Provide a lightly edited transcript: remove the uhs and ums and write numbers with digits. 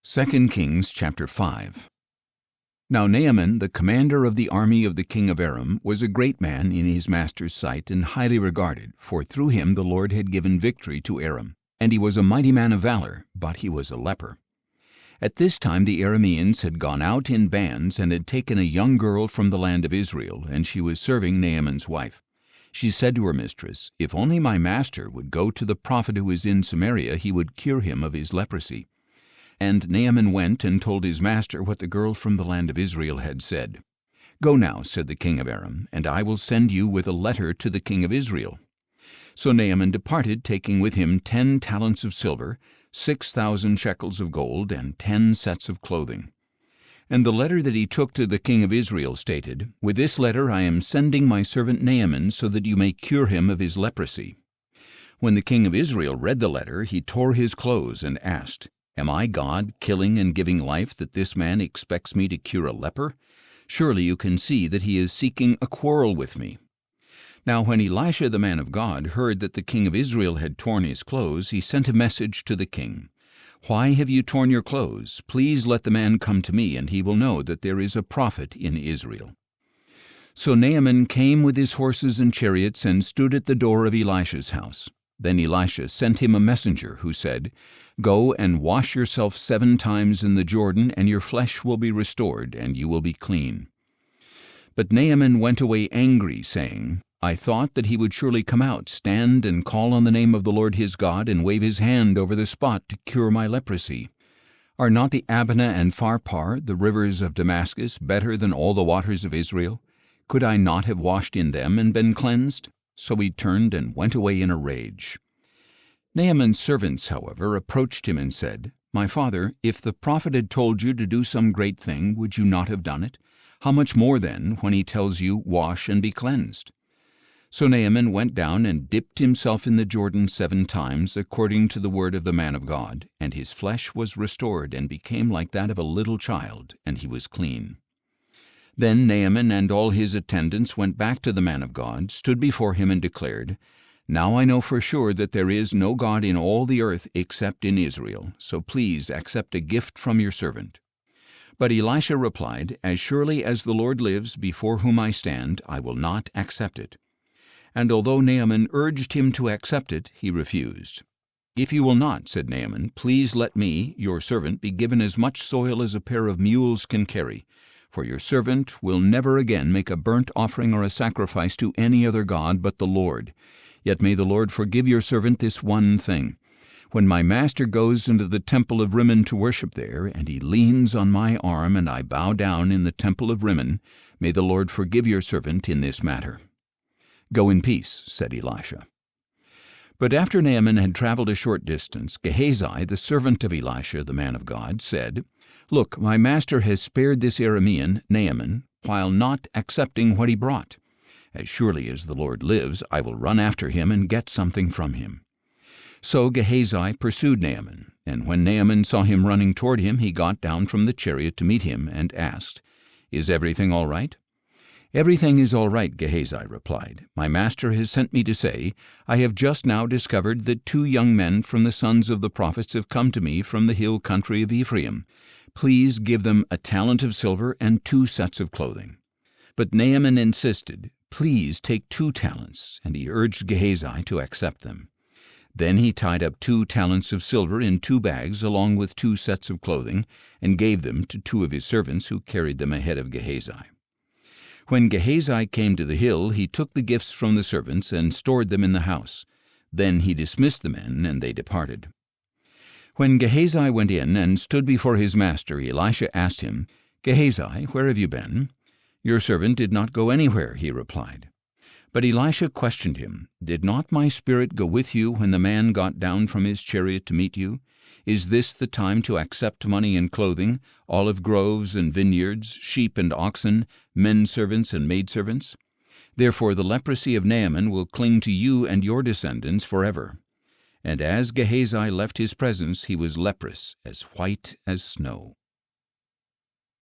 2 Kings chapter 5. Now Naaman, the commander of the army of the king of Aram, was a great man in his master's sight and highly regarded, for through him the Lord had given victory to Aram. And he was a mighty man of valor, but he was a leper. At this time the Arameans had gone out in bands and had taken a young girl from the land of Israel, and she was serving Naaman's wife. She said to her mistress, "If only my master would go to the prophet who is in Samaria, he would cure him of his leprosy." And Naaman went and told his master what the girl from the land of Israel had said. "Go now," said the king of Aram, "and I will send you with a letter to the king of Israel." So Naaman departed, taking with him 10 talents of silver, 6,000 shekels of gold, and 10 sets of clothing. And the letter that he took to the king of Israel stated, "With this letter I am sending my servant Naaman, so that you may cure him of his leprosy." When the king of Israel read the letter, he tore his clothes and asked, "Am I God, killing and giving life, that this man expects me to cure a leper? Surely you can see that he is seeking a quarrel with me." Now when Elisha the man of God heard that the king of Israel had torn his clothes, he sent a message to the king. "Why have you torn your clothes? Please let the man come to me, and he will know that there is a prophet in Israel." So Naaman came with his horses and chariots and stood at the door of Elisha's house. Then Elisha sent him a messenger who said, "Go and wash yourself 7 times in the Jordan, and your flesh will be restored, and you will be clean." But Naaman went away angry, saying, "I thought that he would surely come out, stand and call on the name of the Lord his God, and wave his hand over the spot to cure my leprosy. Are not the Abana and Pharpar, the rivers of Damascus, better than all the waters of Israel? Could I not have washed in them and been cleansed?" So he turned and went away in a rage. Naaman's servants, however, approached him and said, "My father, if the prophet had told you to do some great thing, would you not have done it? How much more then, when he tells you, 'Wash and be cleansed'?" So Naaman went down and dipped himself in the Jordan 7 times, according to the word of the man of God, and his flesh was restored and became like that of a little child, and he was clean. Then Naaman and all his attendants went back to the man of God, stood before him, and declared, "Now I know for sure that there is no God in all the earth except in Israel, so please accept a gift from your servant." But Elisha replied, "As surely as the Lord lives, before whom I stand, I will not accept it." And although Naaman urged him to accept it, he refused. "If you will not," said Naaman, "please let me, your servant, be given as much soil as a pair of mules can carry, for your servant will never again make a burnt offering or a sacrifice to any other god but the Lord. Yet may the Lord forgive your servant this one thing. When my master goes into the temple of Rimmon to worship there, and he leans on my arm, and I bow down in the temple of Rimmon, may the Lord forgive your servant in this matter." "Go in peace," said Elisha. But after Naaman had traveled a short distance, Gehazi, the servant of Elisha the man of God, said, "Look, my master has spared this Aramean, Naaman, while not accepting what he brought. As surely as the Lord lives, I will run after him and get something from him." So Gehazi pursued Naaman, and when Naaman saw him running toward him, he got down from the chariot to meet him and asked, "Is everything all right?" "Everything is all right," Gehazi replied. "My master has sent me to say, I have just now discovered that 2 young men from the sons of the prophets have come to me from the hill country of Ephraim. Please give them a talent of silver and 2 sets of clothing." But Naaman insisted, "Please take 2 talents, and he urged Gehazi to accept them. Then he tied up 2 talents of silver in 2 bags, along with 2 sets of clothing, and gave them to 2 of his servants, who carried them ahead of Gehazi. When Gehazi came to the hill, he took the gifts from the servants and stored them in the house. Then he dismissed the men, and they departed. When Gehazi went in and stood before his master, Elisha asked him, "Gehazi, where have you been?" "Your servant did not go anywhere," he replied. But Elisha questioned him, "Did not my spirit go with you when the man got down from his chariot to meet you? Is this the time to accept money and clothing, olive groves and vineyards, sheep and oxen, men servants and maidservants? Therefore the leprosy of Naaman will cling to you and your descendants forever." And as Gehazi left his presence, he was leprous, as white as snow.